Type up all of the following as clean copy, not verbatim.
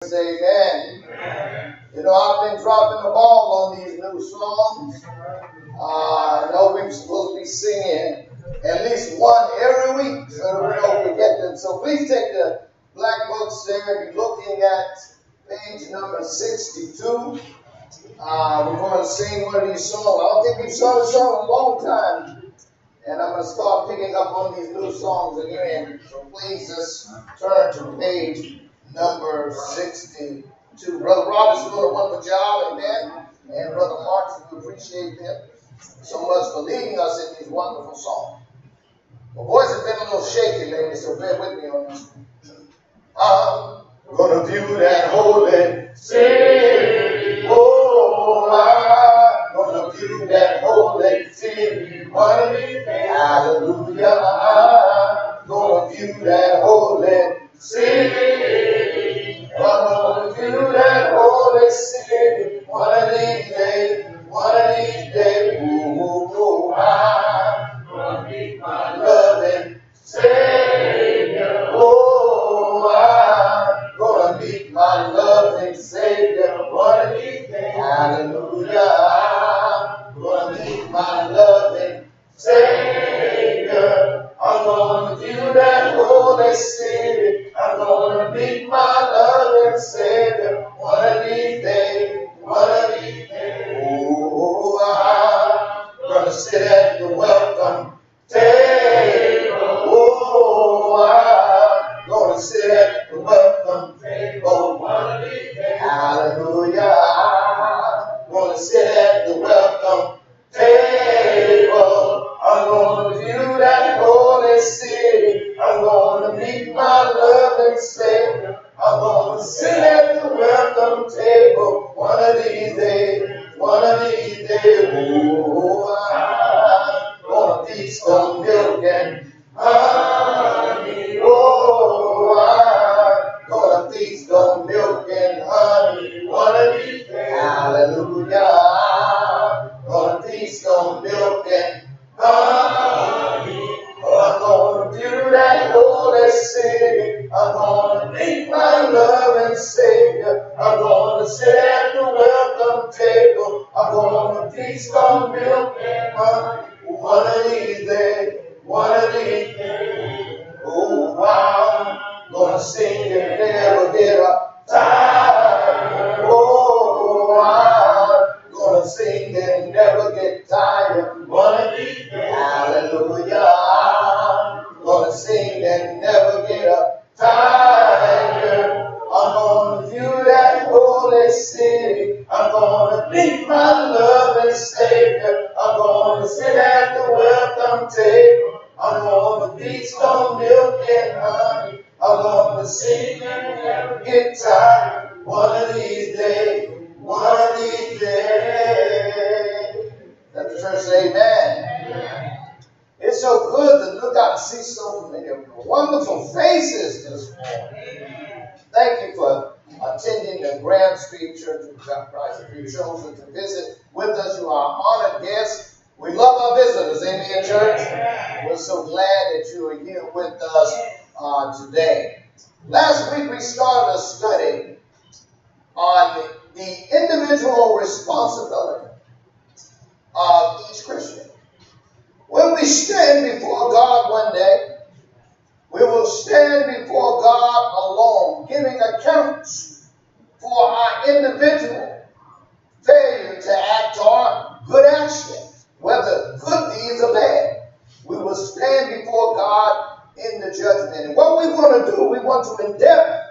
Amen. You know, I've been dropping the ball on these new songs. I know we're supposed to be singing at least one every week so that we don't forget them. So please take the black books there and be looking at page number 62. We're going to sing one of these songs. I don't think we've sung this song in a long time. And I'm going to start picking up on these new songs again. So please just turn to page number 62. Brother Robison doing a wonderful job, amen. And Brother Martin, we appreciate them so much for leading us in these wonderful songs. My voice has been a little shaky lately, so bear with me on this. I'm going to view that holy city. Oh, I'm going to view that holy city. One of these days, hallelujah. I'm going to view that holy city. I'm going to view that holy city. One of these days, ooh, I'm going to meet my loving Savior. Oh, I'm going to meet my loving Savior. One of these days, hallelujah. I'm going to meet my loving Savior. I'm going to view that holy city. I'm going to meet my loving Savior. One of these days, oh, I'm going to sit at the welcome table. Oh, I'm going to sit at the welcome table. One of these days, hallelujah. I'm going to sit at the welcome table. I'm going to view that holy city. I'm going to meet my loving Savior. I'm going to sit at the welcome table. One of these days, oh, I'm going to feast on milk and honey. Oh, I'm going to feast on milk and honey. One of these days, hallelujah. I'm going to feast on milk and honey. I'm going to view that holy city. I'm going to meet my loving Savior. I'm going to sit at the welcome table. I'm going to feast on milk and honey. One of these days, oh, I'm going to sing and never get tired. Oh, I'm going to sing and never get tired. One of these days, hallelujah. I'm going to sing and never get tired. I'm going to view that holy city. I'm going to meet my loving Savior. I'm going to sit at the welcome table. I'm going to feast on milk and honey. I'm going to sing and never get tired. One of these days, Let the church say amen. It's so good to look out and see so many wonderful faces this morning. Thank you for attending the Grand Street Church of God Christ. If you've chosen to visit with us, you are honored guests. We love our visitors, amen, church. We're so glad that you are here with us today. Last week we started a study on the individual responsibility of each Christian. When we stand before God one day, we will stand before God alone, giving accounts for our individual failure to act or good action, whether good deeds or bad. We will stand before God in the judgment. And what we want to do, we want to endeavor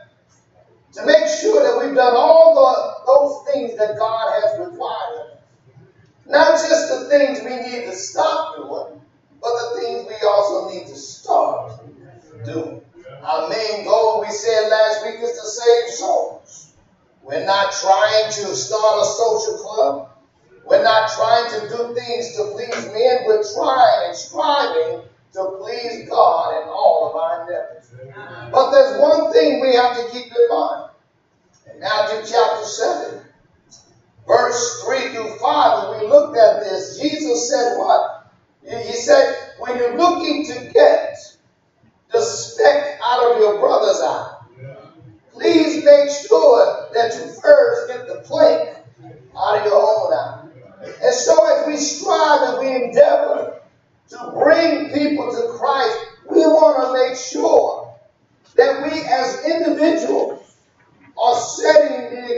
to make sure that we've done all those things that God has required of us. Not just the things we need to stop doing, but the things we also need to start doing. Our main goal, we said last week, is to save souls. We're not trying to start a social club. We're not trying to do things to please men. We're trying and striving to please God in all of our endeavors. But there's one thing we have to keep in mind. In Matthew chapter 7, verse 3 through 5, when we looked at this, Jesus said what? He said, when you're looking to get the speck out of your brother's eye, please make sure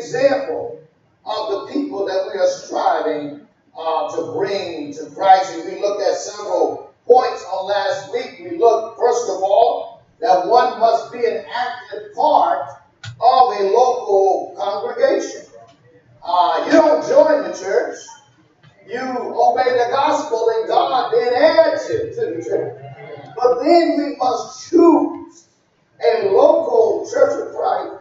example of the people that we are striving to bring to Christ. And we looked at several points on last week. We looked, first of all, that one must be an active part of a local congregation. You don't join the church. You obey the gospel, and God then adds it to the church. But then we must choose a local church of Christ,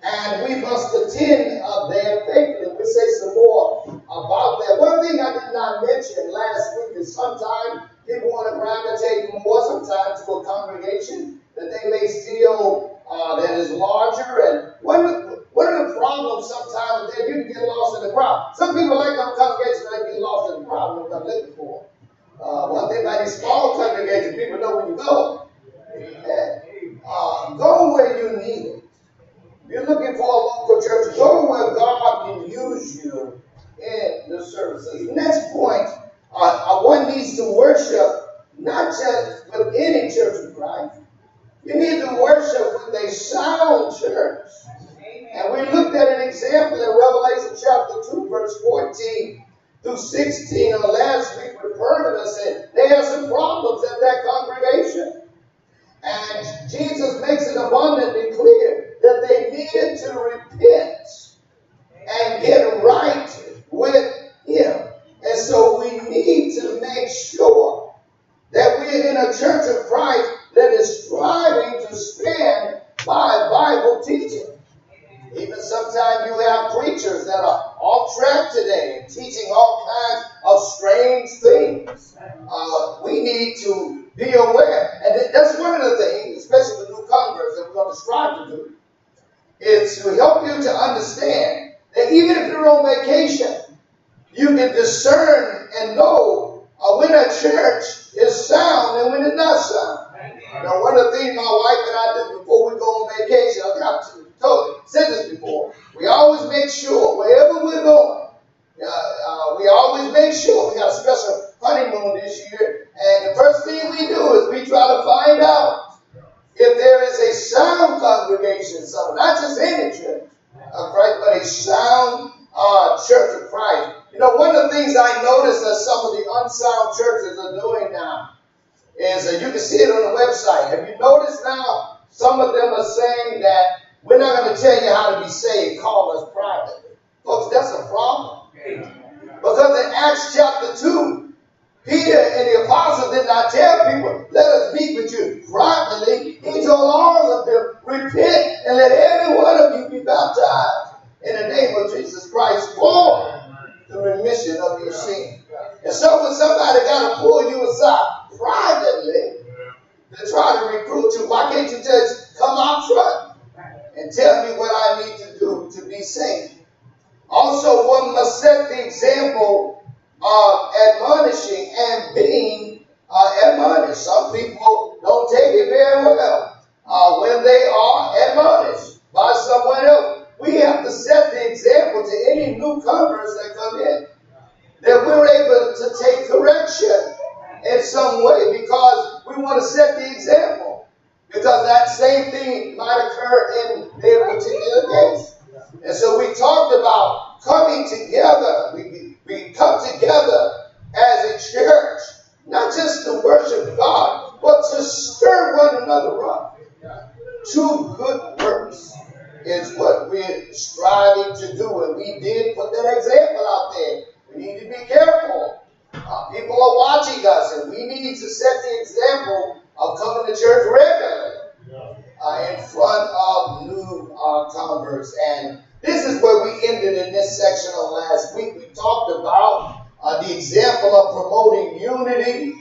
and we must attend there faithfully. We'll say some more about that. One thing I did not mention last week is sometimes people want to gravitate more sometimes to a congregation that they may feel that is larger. And one of the problems sometimes is that you can get lost in the crowd. Some people like them congregations that get lost in the crowd and what they're looking for. One thing about these small congregations, people know when you go. Go where you need it. If you're looking for a local church, go where God can use you in the services. The next point, one needs to worship not just with any church of Christ. You need to worship with a sound church. And we looked at an example in Revelation chapter 2, verse 14 through 16. On last week, we heard of us and they had some problems at that congregation. And Jesus makes it abundantly clear that they needed to repent and get right with Him. And so we need to make sure that we're in a church of Christ that is striving to stand by Bible teaching. Even sometimes you have preachers that are off track today and teaching all kinds of strange things. We need to be aware. And that's one of the things, especially with new converts that we're going to strive to do, is to help you to understand that even if you're on vacation, you can discern and know when a church is sound and when it's not sound. Now, one of the things my wife and I do before we go on vacation, I've said this before, we always make sure wherever we're going, we always make sure we got a special honeymoon this year, and the first thing we do is we try to find out if there is a sound congregation somewhere, not just any church of Christ, but a sound church of Christ. You know, one of the things I noticed that some of the unsound churches are doing now is, you can see it on the website. Have you noticed now some of them are saying that we're not going to tell you how to be saved, call us privately. Folks, that's a problem. Because in Acts chapter 2, Peter and the apostles did not tell people, let us meet with you privately. He told all of them, repent and let every one of you be baptized in the name of Jesus Christ for the remission of your sin. And so when somebody got to pull you aside privately to try to recruit you, why can't you just come out front and tell me what I need to do to be saved? Also, one must set the example of admonishing and being admonished. Some people don't take it very well when they are admonished by someone else. We have to set the example to any newcomers that come in, that we're able to take correction in some way because we want to set the example. Because that same thing might occur in their particular case. And so we talked about coming together. We come together as a church, not just to worship God, but to stir one another up. Two good works is what we're striving to do. And we did put that example out there. We need to be careful. People are watching us, and we need to set the example of coming to church regularly in front of new converts. And this is where we ended in this section on last week. We talked about the example of promoting unity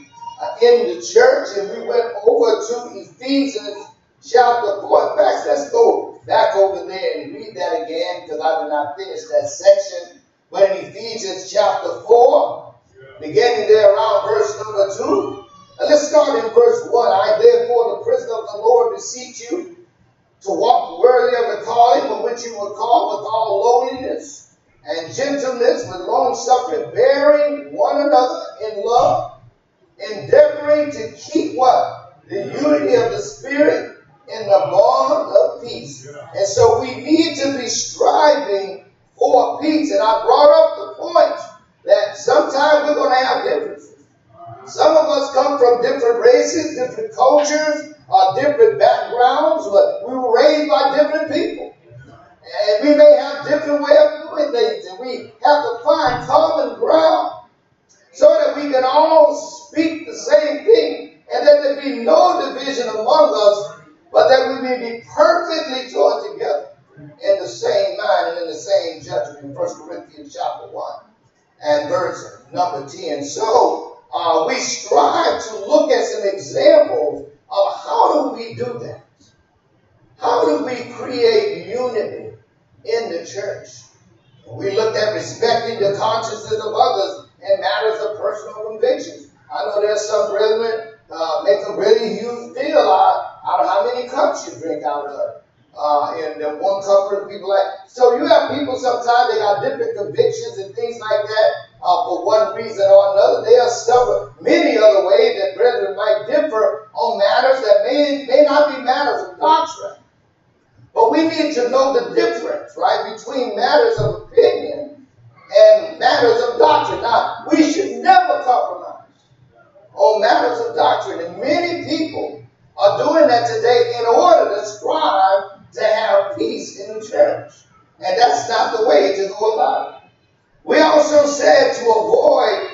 in the church, and we went over to Ephesians chapter 4. In fact, let's go back over there and read that again because I did not finish that section. But in Ephesians chapter 4, beginning there around verse number 2, and let's start in verse 1. I therefore, the prisoner of the Lord, beseech you to walk worthy of the calling for which you were called, with all lowliness and gentleness, with long suffering, bearing one another in love, endeavoring to keep what? The unity of the Spirit in the bond of peace. And so we need to be striving striving for peace. And I brought up the point that sometimes we're going to have differences. Some of us come from different races, different cultures, different backgrounds, but we were raised by different people. And we may have different way of doing things, and we have to find common ground so that we can all speak the same thing, and that there be no division among us, but that we may be perfectly joined together in the same mind and in the same judgment. In 1 Corinthians chapter 1 and verse number 10. So we strive to look at some examples of how do we do that. How do we create unity in the church? We looked at respecting the consciences of others in matters of personal convictions. I know there's some brethren make a really huge deal out of how many cups you drink out of. And one cup for the people like. So you have people sometimes, they got different convictions and things like that for one reason or another. They are stubborn many other ways that brethren might differ on matters that may not be matters of doctrine. But we need to know the difference, right, between matters of opinion and matters of doctrine. Now, we should never compromise on matters of doctrine. And many people are doing that today in order to strive to have peace in the church. And that's not the way to go about it. We also said to avoid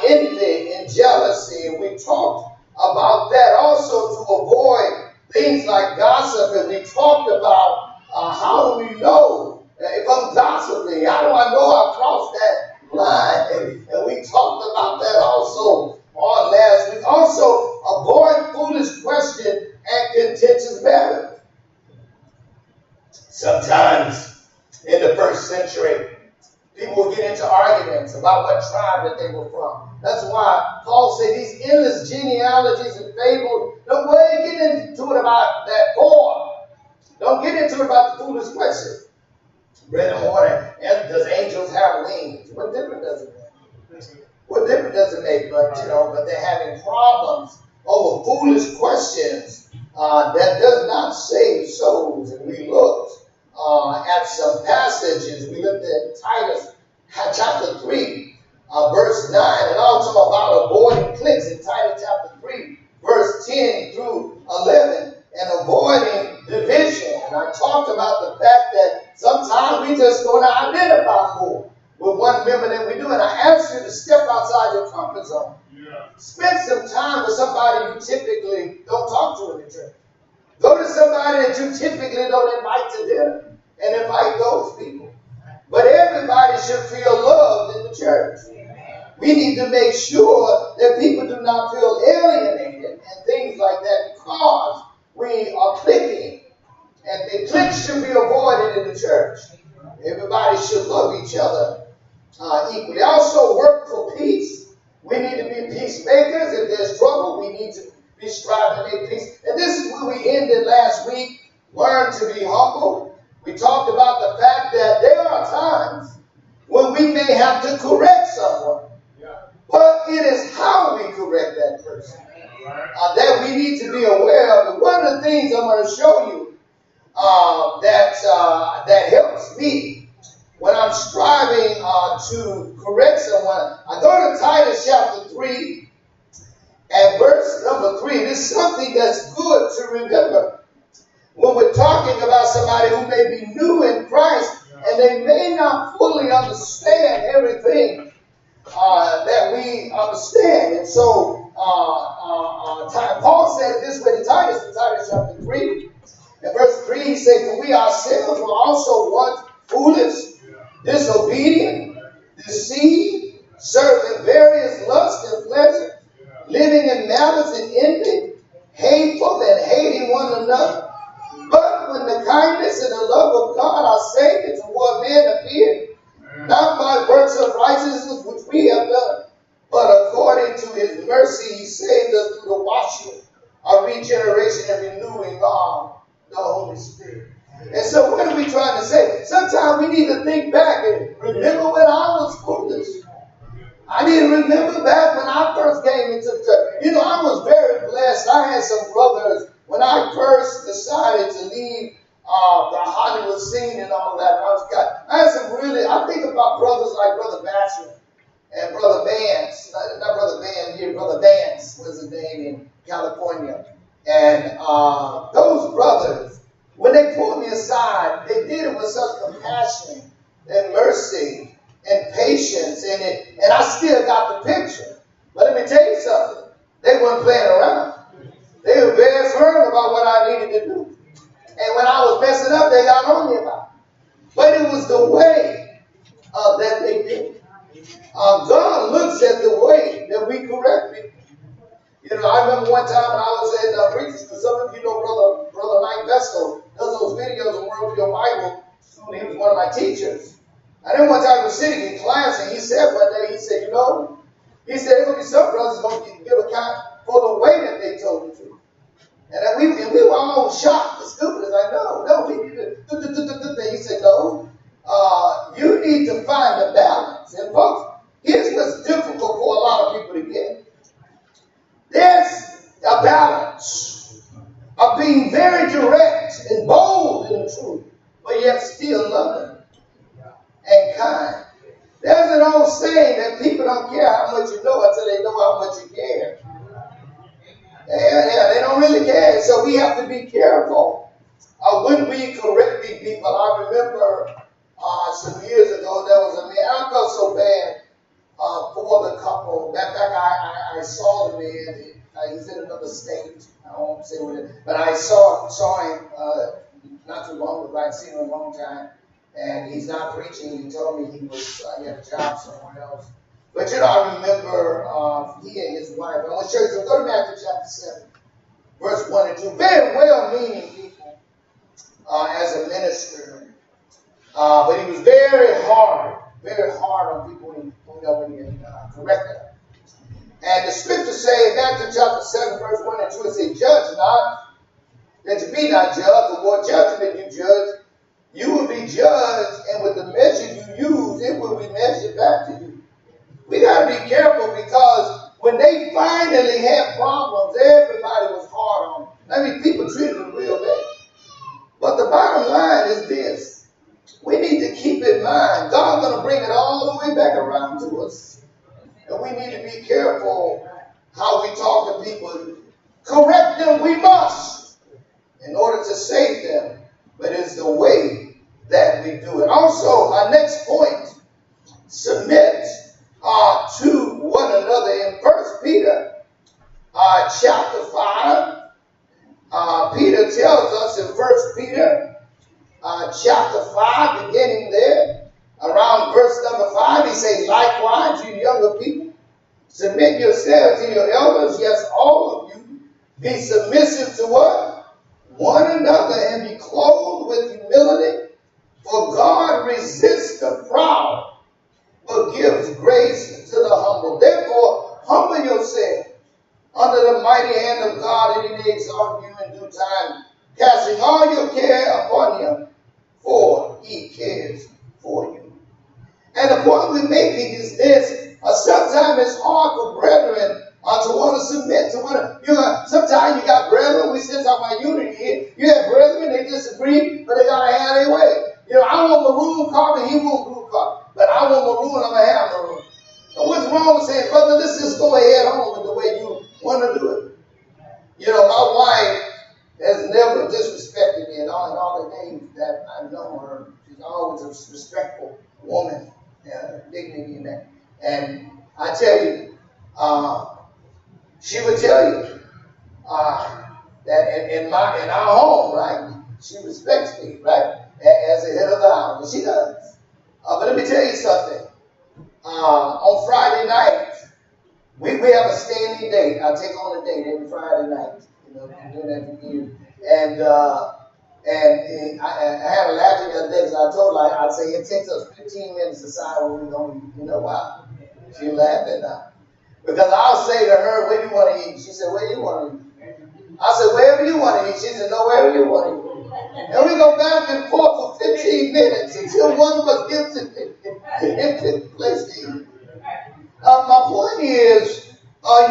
envy and jealousy, and we talked about that. Also to avoid things like gossip, and we talked about how do we know if I'm gossiping? How do I know I crossed that line? And we talked about that also on last week. Also, avoid foolish questions and contentious matters. Sometimes in the first century, people would get into arguments about what tribe that they were from. That's why Paul said these endless genealogies and fables, don't go ahead and get into it about that boy. Don't get into it about the foolish question. Bread and water, and does angels have wings? What difference does it make? What difference does it make? But they're having problems over foolish questions that does not save souls. And we looked at some passages. We looked at Titus chapter 3, verse 9, and also about avoiding cliques in Titus chapter 3, verse 10 through 11, and avoiding division. And I talked about the fact that sometimes we just going to identify more with one member than we do. And I ask you to step outside your comfort zone. Yeah. Spend some time with somebody you typically don't talk to in the church. Go to somebody that you typically don't invite to dinner and invite those people. But everybody should feel loved in the church. We need to make sure that people do not feel alienated and things like that because we are cliquing. And the cliques should be avoided in the church. Everybody should love each other equally. Also work for peace. We need to be peacemakers. If there's trouble, we need to be striving to make peace. And this is where we ended last week. Learn to be humble. We talked about the fact that there are times when we may have to correct someone. But it is how we correct that person that we need to be aware of. And one of the things I'm going to show you that helps me when I'm striving to correct someone, I go to Titus chapter 3 and verse number 3. This is something that's good to remember when we're talking about somebody who may be new in Christ and they may not fully understand everything that we understand. And so Paul said it this way to Titus, in Titus chapter 3 and verse 3, he said, "For we ourselves were also once foolish, disobedient, deceived, serving various lusts and pleasures, living in malice and envy, hateful and hating one another. But when the kindness and the love of God our Savior toward men appeared, not by works of righteousness which we have done, but according to his mercy he saved us through the washing of regeneration and renewing of the Holy Spirit." And so what are we trying to say? Sometimes we need to think back and remember when I was foolish. I need to remember back when I first came into the church. I was very blessed. I had some brothers when I first decided to leave the Hollywood city. scene and all of that. I had some really, I think about brothers like Brother Batcher and Brother Vance, not Brother Van here, Brother Vance was his name in California. And those brothers, when they pulled me aside, they did it with such compassion and mercy and patience in it. And I still got the picture. But let me tell you something. They weren't playing around. They were very firm about what I needed to do. And when I was messing up, they got on me about it. But it was the way that they did. God looks at the way that we correct people. You know, I remember one time when I was in preaching school. Some of you know Brother Mike Vesco does those videos on Worldview Bible School. He was one of my teachers. And then one time I was sitting in class and he said one day, he said, you know, he said, there's going to be some brothers going to give account for the way that they told the truth. And we were all shocked and stupid. It's like, no, we need to. He said, no, you need to find a balance. And folks, here's what's difficult for a lot of people to get. There's a balance of being very direct and bold in the truth, but yet still loving and kind. There's an old saying that people don't care how much you know until they know how much you care. Yeah, they don't really care. So we have to be careful when we correcting people. I remember some years ago, there was a man, I felt so bad for the couple. That fact, I saw the man. He's in another state. I won't say what it is. But I saw him not too long ago. I'd seen him a long time. And he's not preaching. He told me he had a job somewhere else. But you know, I remember he and his wife. I want to show you. So go to Matthew chapter 7, verse 1 and 2. Very well-meaning people as a minister. But he was very hard on people when he corrected them. And the scriptures say in Matthew chapter 7, verse 1 and 2, it says, judge not, that you be not judged. The more judgment you judge, you will be judged, and with the measure you use, it will be measured back to you. We got to be careful because when they finally had problems, everybody was hard on them. I mean, people treated them real bad. But the bottom line is this. We need to keep in mind, God's going to bring it all the way back around to us. And we need to be careful how we talk to people. Correct them, we must, in order to save them. But it's the way that we do it. Also, our next point, submit to one another. In 1 Peter chapter 5, Peter tells us in 1 Peter chapter 5, beginning there, around verse number 5, he says, likewise, you younger people, submit yourselves to your elders. Yes, all of you, be submissive to what? One another, and be clothed with humility. For God resists the proud, but gives grace to the humble. Therefore, humble yourself under the mighty hand of God, and he may exalt you in due time, casting all your care upon him, for he cares for you. And the point we're making is this. Sometimes it's hard for brethren to want to submit to one another. Sometimes you got brethren, we still talk about unity here. You have brethren, they disagree, but they got to have their way. You know, I want maroon carpet, he want blue carpet. But I want maroon, I'm going to have maroon. And what's wrong with saying, brother, let's just go ahead on with the way you want to do it. You know, my wife has never disrespected me in all the days that I've known her. She's always a respectful woman, dignity in that. And I tell you, she would tell you that in our home, right, she respects me, right, as the head of the house. And she does. But let me tell you something. On Friday night, we have a standing date. I take on a date every Friday night. You know, I'm doing that for years. And I had a laughing the other day because I told her, I'd say it takes us 15 minutes to decide what we're going to eat. You know why? She laughed at that. Because I'll say to her, where do you want to eat? She said, where do you want to eat? I said, wherever you want to eat. She said, no, wherever you want to eat. And we go back and forth for 15 minutes until one of us gets in place to eat. My point is,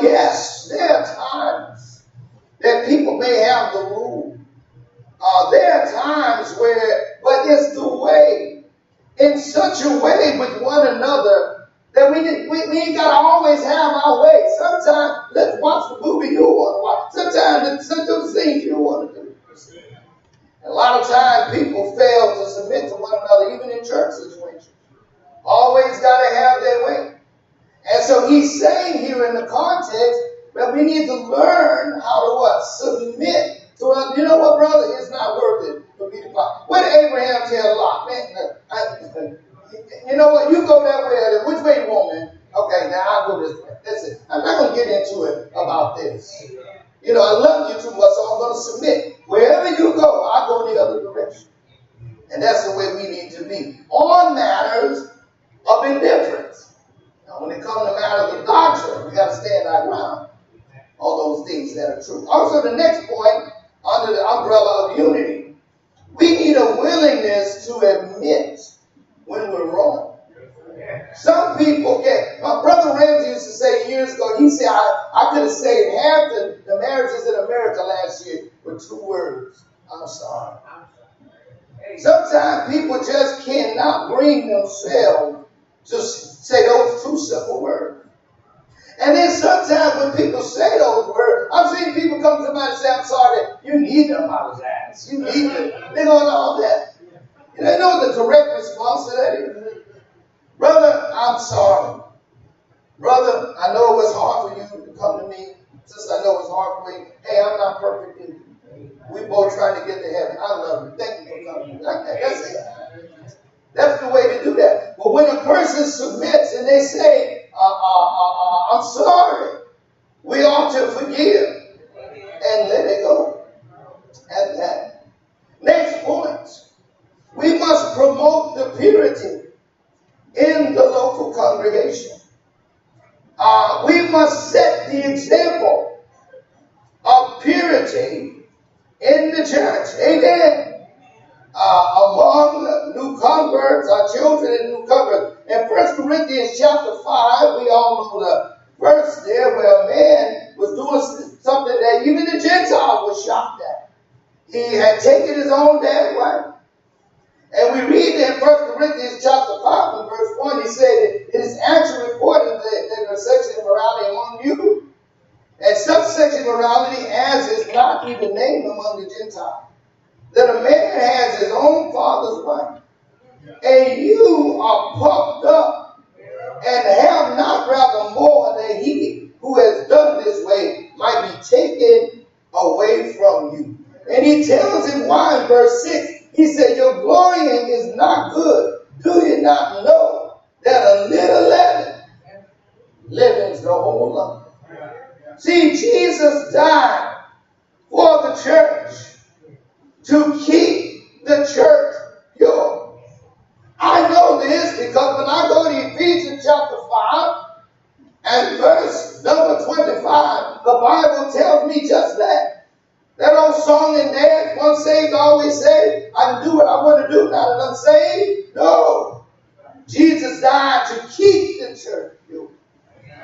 yes, there are times that people may have the rule There are times where, but it's the way, in such a way with one another that we ain't got to always have our way. Sometimes let's watch the movie you want to watch. Sometimes let's do the things you want to do. And a lot of times people fail to submit to one another, even in church situations. Always got to have their way. And so he's saying here in the context that we need to learn how to what? Submit to us. You know what, brother? It's not worth it for me to follow. What did Abraham tell Lot? Man, you know what? You go that way. Which way you want, man? Okay, now I'll go this way. Listen, I'm not going to get into it about this. You know, I love you too much, so I'm going to submit. Wherever you go, I'll go in the other direction. And that's the way we need to be. On matters of indifference. Now, when it comes to matters of doctrine, we got to stand our ground on those things that are true. Also, the next point, under the umbrella of unity, we need a willingness to admit when we're wrong. Some people get, my brother Ramsey used to say years ago, he said, I could have saved half the marriages in America last year with 2 words. I'm sorry. Sometimes people just cannot bring themselves to say those 2 simple words. And then sometimes when people say those words, I've seen people come to somebody and say, I'm sorry, you need to apologize. You need to. They don't know all that. You know what the direct response to that is? Brother, I'm sorry. Brother, I know it was hard for you to come to me. Sister, I know it's hard for you. Hey, I'm not perfect either. We both trying to get to heaven. I love you. Thank you for coming. Like that. That's it. That's the way to do that. But when a person submits and they say, I'm sorry, we ought to forgive and let it go at that. Next point. We must promote the purity in the local congregation. We must set the example of purity in the church. Amen. Among new converts, our children and new converts. In 1 Corinthians chapter 5, we all know the verse there where a man was doing something that even the Gentiles were shocked at. He had taken his own dad's wife. And we read in 1 Corinthians chapter 5 and verse 1, he said, it is actually reported that there is sexual immorality among you. And such sexual immorality as is not even named among the Gentiles. That a man has his own father's wife. And you are puffed up and have not rather more than he who has done this way might be taken away from you. And he tells him why in verse 6. He said, your glorying is not good. Do you not know that a little leaven leavens the whole lump? See, Jesus died for the church to keep the church pure. I know this because when I go to Ephesians chapter 5 and verse number 25, the Bible tells me just that. That old song and dance, once saved, always saved. I can do what I want to do, not an unsaved. No. Jesus died to keep the church pure.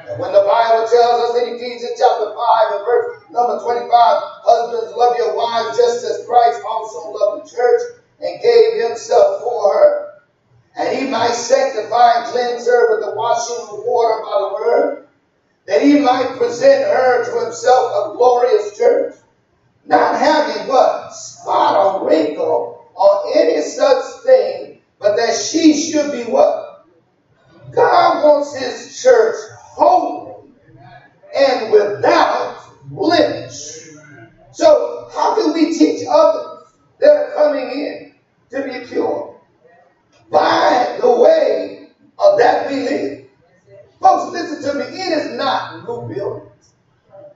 And when the Bible tells us in Ephesians chapter 5 and verse number 25, husbands, love your wives just as Christ also loved the church and gave himself for her. And he might sanctify and cleanse her with the washing of water by the word, that he might present her to himself a glorious church, not having what? Spot or wrinkle or any such thing, but that she should be what? God wants his church holy and without blemish. So how can we teach others that are coming in to be pure? By the way of that we live. Folks, listen to me. It is not new buildings.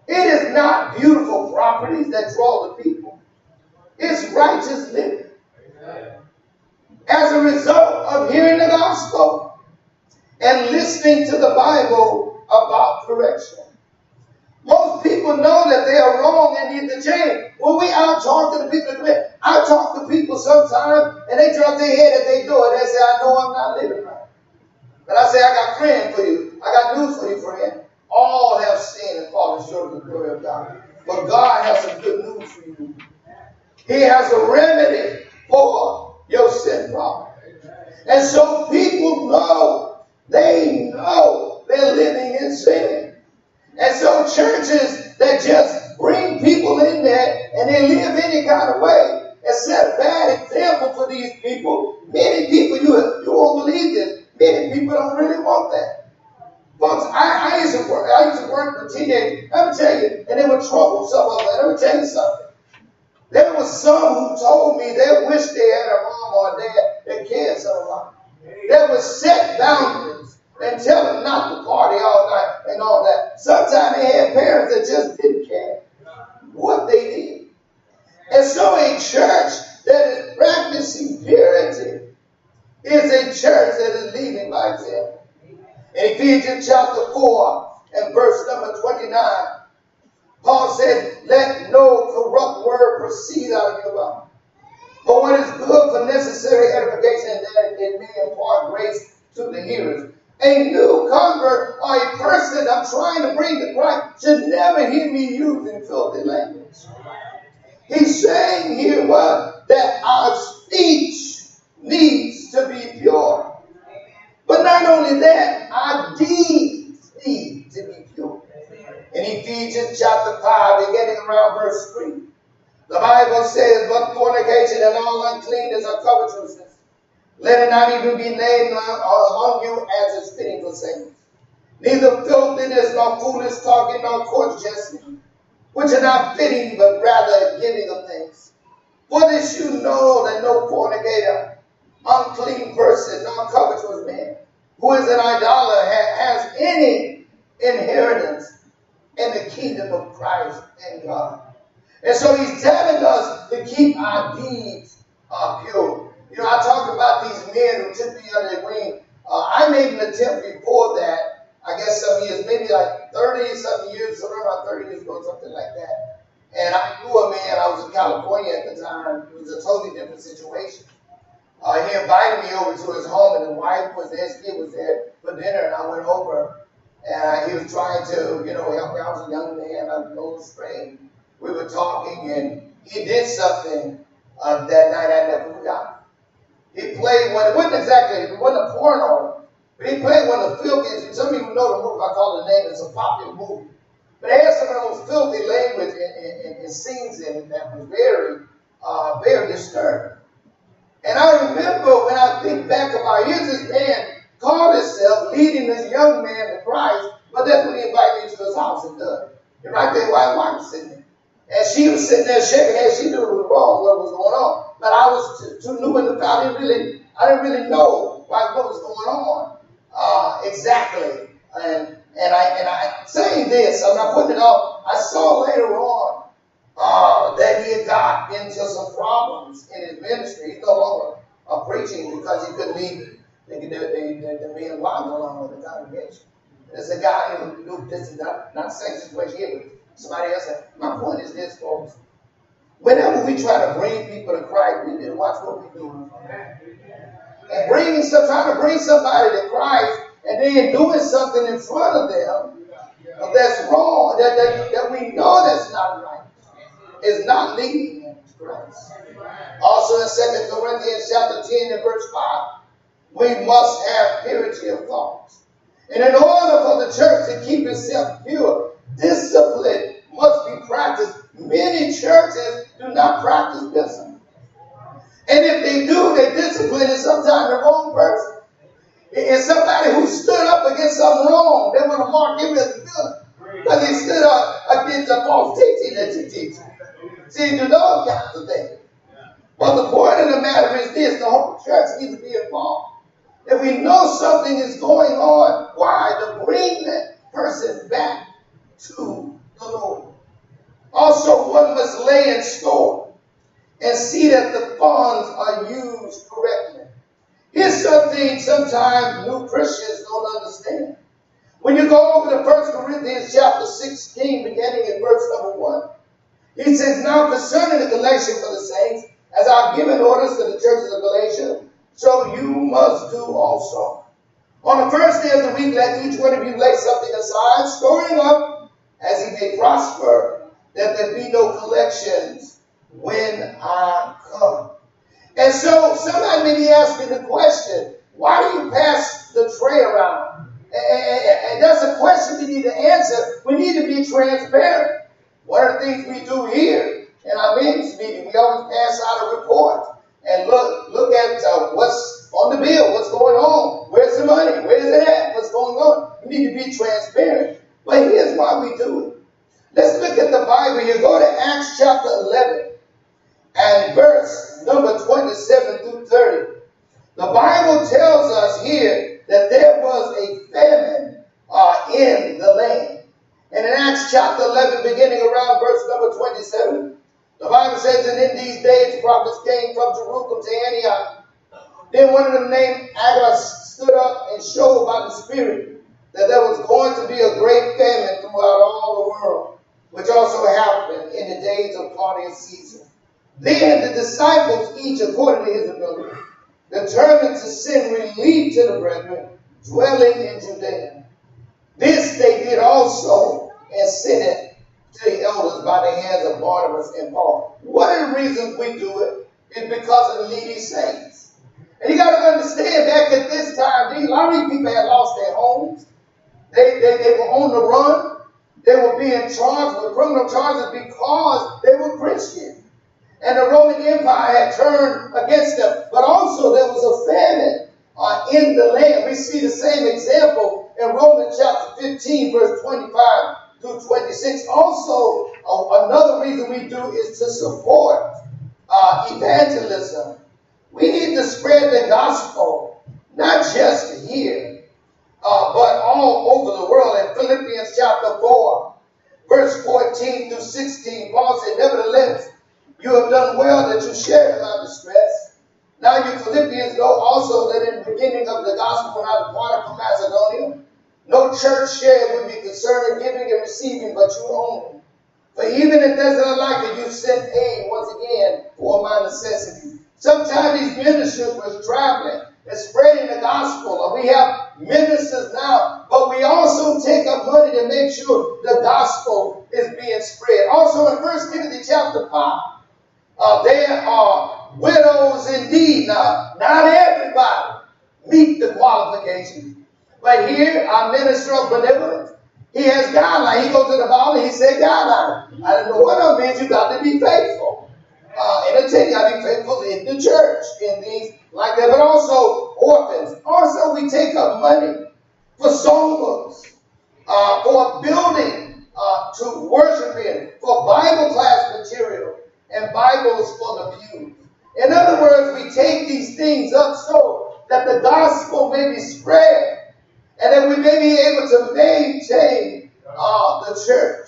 It is not beautiful properties that draw the people. It's righteous living. As a result of hearing the gospel and listening to the Bible about correction. Most people know that they are wrong and need to change. When we out talking to people, I talk to people sometimes and they drop their head at their door and they say, I know I'm not living right. But I say, I got friends for you. I got news for you, friend. All have sinned and fallen short of the glory of God. But God has some good news for you. He has a remedy for your sin problem. And so people know, they know they're living in sin. And so churches that just bring people in there and they live any kind of way and set a bad example for these people. Many people, you won't believe this, many people don't really want that. Folks, I used to work with teenagers, let me tell you, and they were trouble, some of them. Let me tell you something. There was some who told me they wished they had a mom or a dad that cared so much. They would set boundaries and tell them not to party all night and all that. Sometimes they had parents that just didn't care what they did. And so a church that is practicing purity is a church that is leading by example. In Ephesians chapter 4 and verse number 29, Paul said, let no corrupt word proceed out of your mouth, but what is good for necessary edification, that it may impart grace to the hearers. A new convert or a person I'm trying to bring to Christ should never hear me using filthy language. He's saying here that our speech needs to be pure. But not only that, our deeds need to be pure. In Ephesians chapter 5, beginning around verse 3, the Bible says, but fornication and all uncleanness are covetousness. Let it not even be named among you as is fitting for saints. Neither filthiness, nor foolish talking, nor coarse jesting, which are not fitting, but rather giving of thanks. For this you know that no fornicator, unclean person, nor covetous man, who is an idolater, has any inheritance in the kingdom of Christ and God. And so he's telling us to keep our deeds pure. You know, I talk about these men who took me under their wing. I made an attempt before that, I guess some years, maybe like 30-something years, around 30 years ago, something like that. And I knew a man, I was in California at the time. It was a totally different situation. He invited me over to his home, and his wife was there, his kid was there for dinner, and I went over. And he was trying to, help me. I was a young man, I was a little strange. We were talking, and he did something that night I never forgot. He played it wasn't a porno, but he played one of the filthy, some people know the movie, I call the name, it's a popular movie. But it had some of those filthy language and scenes in it that was very, very disturbing. And I remember when I think back about, here's this man called himself leading this young man to Christ, but that's when he invited me to his house and done. And right there, my wife was sitting there. And she was sitting there shaking her head. She knew it was wrong, what was going on. But I was too new in the crowd. I didn't really know what was going on exactly. And I saying this, I'm not putting it off. I saw later on that he had got into some problems in his ministry. He's no longer preaching because he couldn't leave the men and wives along with the congregation. There's a guy who this is not the same situation here, but somebody else said, my point is this, folks. Whenever we try to bring people to Christ, we need to watch what we're doing. And trying to bring somebody to Christ and then doing something in front of them that's wrong, that we know that's not right, is not leading them to Christ. Also in 2 Corinthians chapter 10 and verse 5, we must have purity of thoughts. And in order for the church to keep itself pure, discipline must be practiced. Many churches do not practice discipline. And if they do, they discipline is sometimes the wrong person. It's somebody who stood up against something wrong. They want to mark him as a villain. Because he stood up against the false teaching that you teach. See, do those kinds of things. But the point of the matter is this: the whole church needs to be involved. If we know something is going on, why? To bring that person back to the Lord. Also, one must lay in store and see that the funds are used correctly. Here's something sometimes new Christians don't understand. When you go over to 1 Corinthians chapter 16, beginning in verse number 1, he says, now concerning the collection for the saints, as I've given orders to the churches of Galatia, so you must do also. On the first day of the week, let each one of you lay something aside, storing up as he may prosper, that there be no collections when I come. And so somebody may be asking the question, why do you pass the tray around? And that's a question we need to answer. We need to be transparent. One of the things we do here in our men's meeting, we always pass out a report and look at what's on the bill, what's going on, where's the money, where's it at, what's going on. We need to be transparent. But here's why we do it. Let's look at the Bible here. Go to Acts chapter 11 and verse number 27 through 30. The Bible tells us here that there was a famine in the land. And in Acts chapter 11, beginning around verse number 27, the Bible says, and in these days prophets came from Jerusalem to Antioch. Then one of them named Agabus stood up and showed by the Spirit that there was going to be a great famine throughout all the world, which also happened in the days of Claudius Caesar. Then the disciples, each according to his ability, determined to send relief to the brethren dwelling in Judea. This they did also and sent it to the elders by the hands of Barnabas and Paul. One of the reasons we do it is because of the needy saints. And you got to understand, back at this time, a lot of these people had lost their homes. They were on the run. They were being charged with criminal charges because they were Christian. And the Roman Empire had turned against them. But also there was a famine in the land. We see the same example in Romans chapter 15, verse 25 through 26. Also, another reason we do is to support evangelism. We need to spread the gospel, not just here, but all over the world. In Philippians chapter 4, verse 14 through 16, Paul said, nevertheless, you have done well that you shared in my distress. Now you Philippians know also that in the beginning of the gospel, when I departed from Macedonia, no church share would be concerned in giving and receiving, but you only. For even in Thessalonica, you sent aid once again for my necessity. Sometimes these ministers were traveling and spreading the gospel. And we have ministers now, but we also take up money to make sure the gospel is being spread. Also in 1 Timothy chapter 5, there are widows indeed. Now, not everybody meet the qualifications. But here, our minister of benevolence, he has guidelines. He goes to the Bible, he said guidelines. I don't know what that means. You got to be faithful. And I tell you, got to be faithful in the church, in these like that. But also orphans. Also, we take up money for songbooks, for building to worship in, for Bible class material, and Bibles for the pews. In other words, we take these things up so that the gospel may be spread and that we may be able to maintain the church.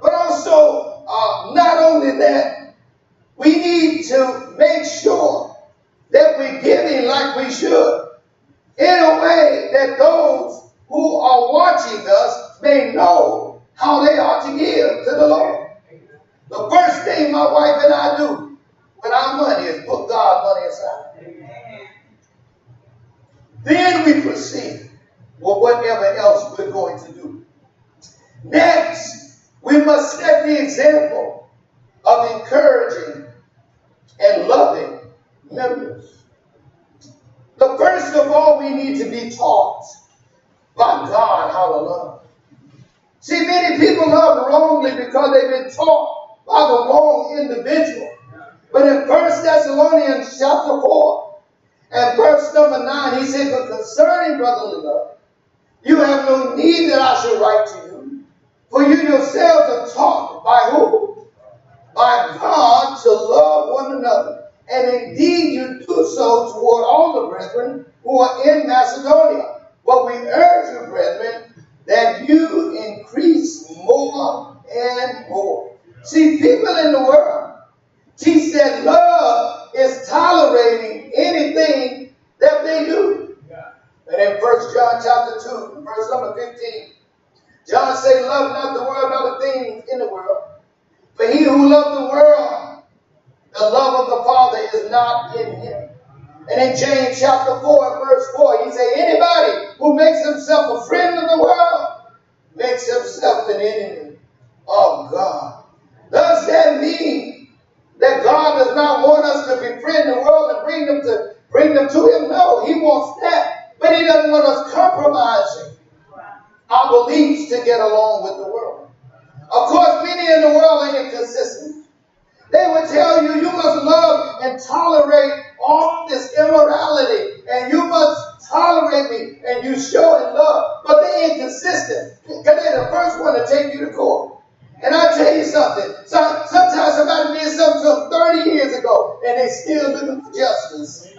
But also, not only that, we need to make sure that we're giving like we should in a way that those who are watching us may know how they ought to give to the Lord. The first thing my wife and I do with our money is put God's money aside. Then we proceed with whatever else we're going to do. Next, we must set the example of encouraging and loving members. The first of all, we need to be taught by God how to love. See, many people love wrongly because they've been taught by the wrong individual. But in 1 Thessalonians chapter 4 and verse number 9, he said, but concerning brotherly love, you have no need that I should write to you, for you yourselves are taught by who? By God to love one another. And indeed you do so toward all the brethren who are in Macedonia. But we urge you, brethren, that you increase more and more. See, people in the world teach that love is tolerating anything that they do. And in 1 John chapter 2, verse number 15, John said, love not the world, not the things in the world. For he who loves the world, the love of the Father is not in him. And in James chapter 4 and verse 4, he said, anybody who makes himself a friend of the world makes himself an enemy of God. Does that mean that God wants that, but he doesn't want us compromising our beliefs to get along with the world. Of course, many in the world are inconsistent. They would tell you, you must love and tolerate all this immorality, and you must tolerate me, and you show it love. But they're inconsistent, because they're the first one to take you to court. And I tell you something, sometimes somebody did something to them 30 years ago, and they still looking for justice.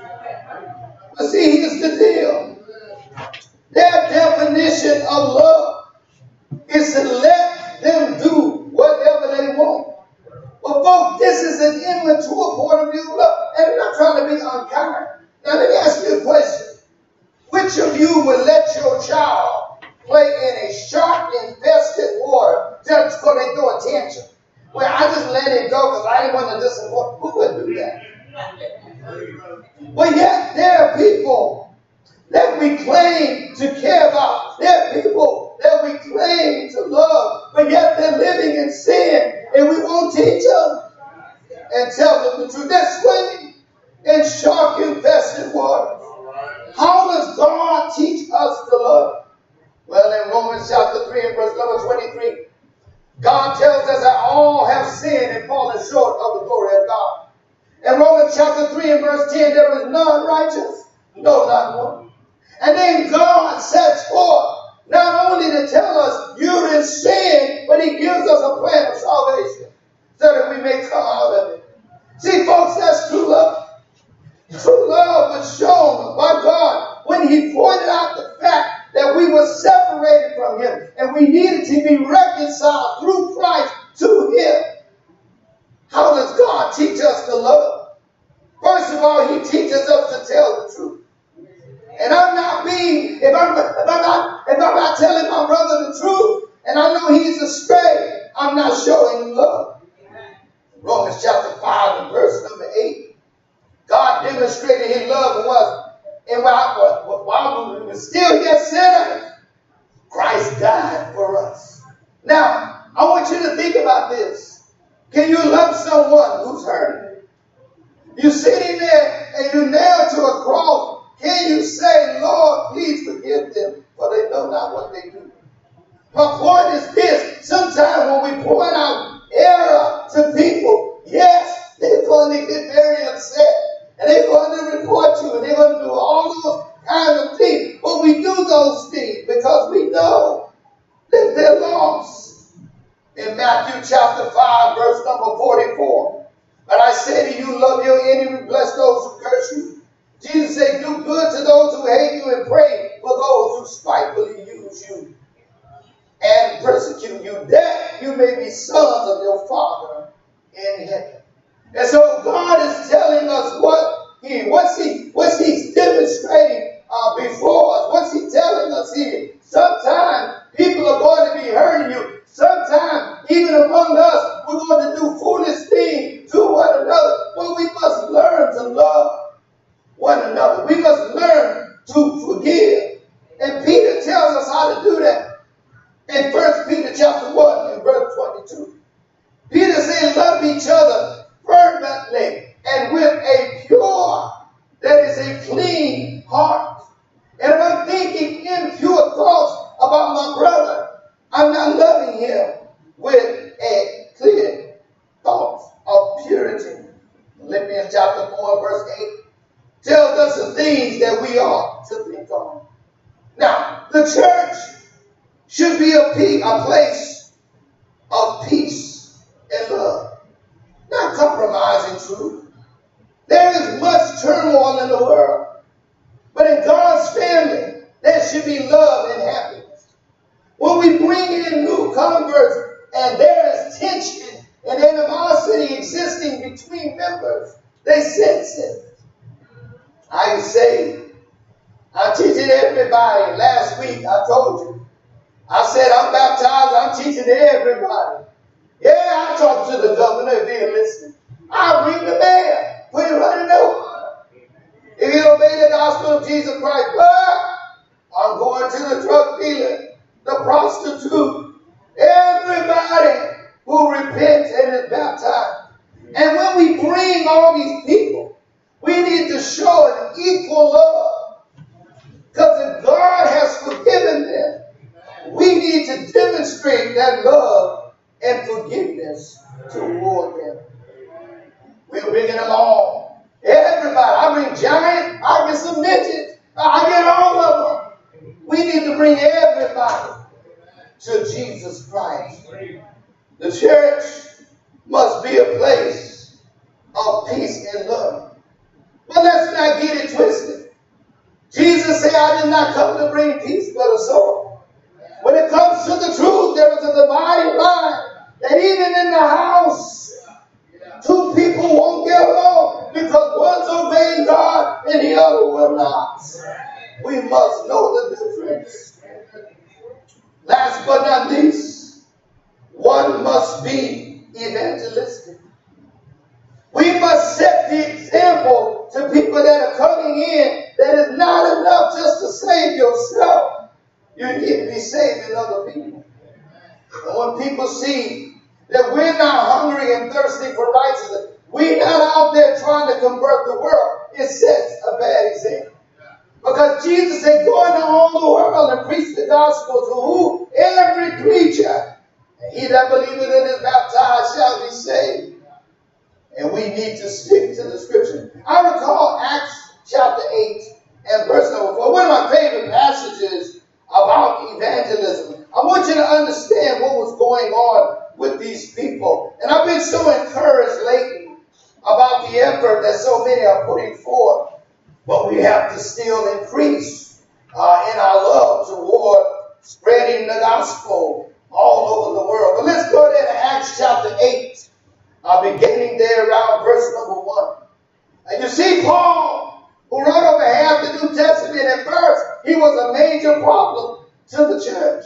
But see, here's the deal. Their definition of love is to let them do whatever they want. But folks, this is an immature point of view of love. And I'm not trying to be unkind. Now let me ask you a question. Which of you would let your child play in a shark-infested water just because they throw a tantrum? Well, I just let it go because I didn't want to disappoint. Who would do that? But yet there are people that we claim to care about. There are people that we claim to love, but yet they're living in sin, and we won't teach them and tell them the truth. They're swimming in shark-infested water. How does God teach us to love? Well, in Romans chapter 3 and verse number 23, God tells us that all have sinned and fallen short of the glory of God. In Romans chapter 3 and verse 10, there is none righteous, no, not one. And then God sets forth not only to tell us you're in sin, but he gives us a plan of salvation so that we may come out of it. See, folks, that's true love. True love was shown by God when he pointed out the fact that we were separated from him and we needed to be reconciled through Christ to him. How does God teach us to love? First of all, he teaches us to tell the truth. And I'm not being, if I'm not telling my brother the truth, and I know he's astray, I'm not showing love. Romans chapter 5 and verse number 8. God demonstrated his love for us. And while we were still yet sinners, Christ died for us. Now, I want you to think about this. Can you love someone who's hurting? You're sitting there and you're nailed to a cross. Can you say, Lord, please forgive them, for they know not what they do? My point is this. Sometimes when we point out error to people, yes, they're going to get very upset. And they're going to report you. And they're going to do all those kinds of things. But we do those things because we know that they're lost. In Matthew chapter 5, verse number 44. But I say to you, love your enemy, bless those who curse you. Jesus said, do good to those who hate you and pray for those who spitefully use you and persecute you, that you may be sons of your Father in heaven. And so God is telling us what's he demonstrating before us. What's he telling us here? Sometimes people are going to be hurting you. Sometimes, even among us, we're going to do foolish things to one another. But we must learn to love one another. We must learn to forgive. And Peter tells us how to do that. In 1 Peter chapter 1 and verse 22. Peter said, love each other fervently and with a pure, that is a clean heart. And if I'm thinking impure thoughts about my brother, I'm not loving him with a clear thought of purity. Philippians chapter 4 verse 8 tells us the things that we ought to think on. Now, the church should be a place of peace and love, not compromising truth. There is much turmoil in the world, but in God's family, there should be love and happiness. When we bring in new converts and there is tension and animosity existing between members, they sense it. I say, I'm teaching everybody. Last week I told you. I said I'm baptized, I'm teaching everybody. Yeah, I talk to the governor if he'll listen. I'll bring the mayor, put him running over. If he obey the gospel of Jesus Christ, but I'm going to the drug dealer, the prostitute, everybody who repents and is baptized. And when we bring all these people, we need to show an equal love to bring everybody to Jesus Christ. The church must be a place of peace and love. But let's not get it twisted. Jesus said, I did not come to bring peace but a sword. When it comes to the truth, there is a dividing line that even in the house, two people won't get along because one's obeying God and the other will not. We must know the difference. Last but not least, one must be evangelistic. We must set the example to people that are coming in that it's not enough just to save yourself. You need to be saving other people. And when people see that we're not hungry and thirsty for righteousness, we're not out there trying to convert the world, it sets a bad example. Because Jesus said, go into all the world and preach the gospel to who? Every creature. And he that believeth and is baptized shall be saved. And we need to stick to the scripture. I recall Acts chapter 8 and verse number 4. One of my favorite passages about evangelism. I want you to understand what was going on with these people. And I've been so encouraged lately about the effort that so many are putting forth. But we have to still increase in our love toward spreading the gospel all over the world. But let's go there to Acts chapter 8, beginning there around verse number 1. And you see Paul, who wrote over half the New Testament, at first he was a major problem to the church.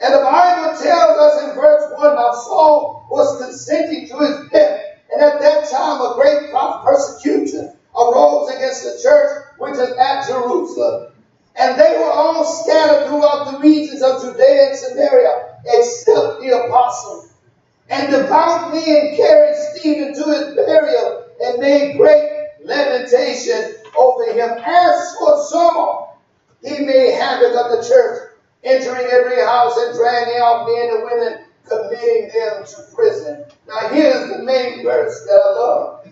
And the Bible tells us in verse 1, now Saul was consenting to his death. And at that time a great persecution arose against the church which is at Jerusalem. And they were all scattered throughout the regions of Judea and Samaria, except the apostles. And devout men carried Stephen to his burial and made great lamentation over him. As for Saul, he made havoc of the church, entering every house and dragging out men and women, committing them to prison. Now here's the main verse that I love.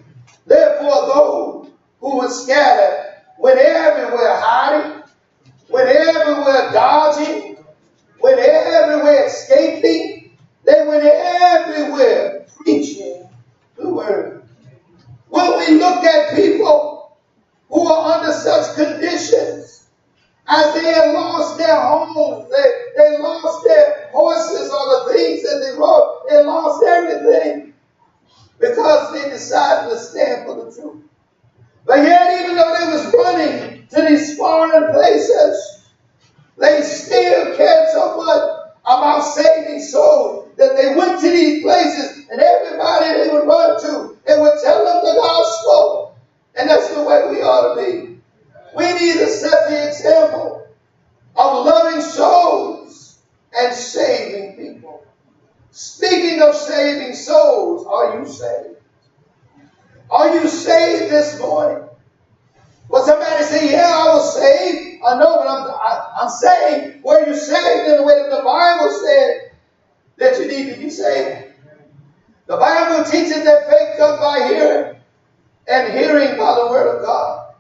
Therefore those who were scattered went everywhere hiding, went everywhere dodging, went everywhere escaping. They went everywhere preaching the word. When we look at people who are under such conditions, as they had lost their homes, they lost their horses or the things that they rode, they lost everything because they decided to stand for the truth. But yet, even though they was running to these foreign places, they still cared so much about saving souls that they went to these places and everybody they would run to, they would tell them the gospel. And that's the way we ought to be. We need to set the example of loving souls and saving people. Speaking of saving souls, are you saved? Are you saved this morning? Well, somebody say, yeah, I was saved. I know, but I'm saved. Were you saved in the way that the Bible said that you need to be saved? The Bible teaches that faith comes by hearing, and hearing by the word of God.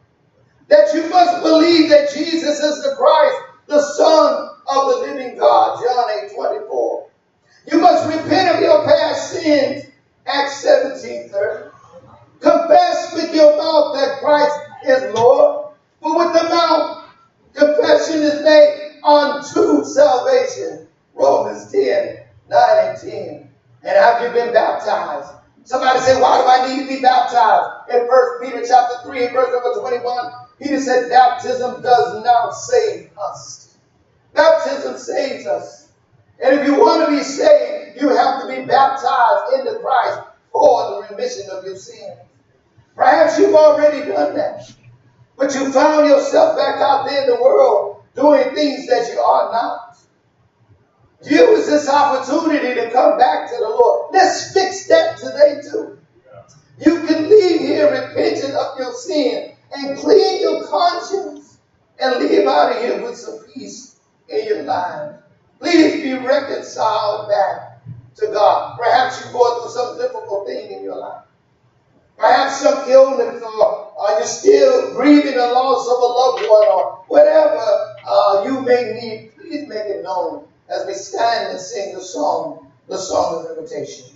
That you must believe that Jesus is the Christ, the Son of the living God, John 8:24. You must repent of your past sins, Acts 17:30. Confess with your mouth that Christ is Lord, for with the mouth confession is made unto salvation, Romans 10:9-10. And have you been baptized? Somebody say, why do I need to be baptized? In 1 Peter chapter 3, verse number 21, Peter said, baptism does not save us. Baptism saves us. And if you want to be saved, you have to be baptized into Christ for the remission of your sins. Perhaps you've already done that, but you found yourself back out there in the world doing things that you ought not. Use this opportunity to come back to the Lord. Let's fix that today too. You can leave here repentant of your sin and clean your conscience and leave out of here with some peace in your life. Please be reconciled back to God. Perhaps you're going through some difficult thing in your life. Perhaps some illness, or are you still grieving the loss of a loved one, or whatever you may need, please make it known as we stand and sing the song of invitation.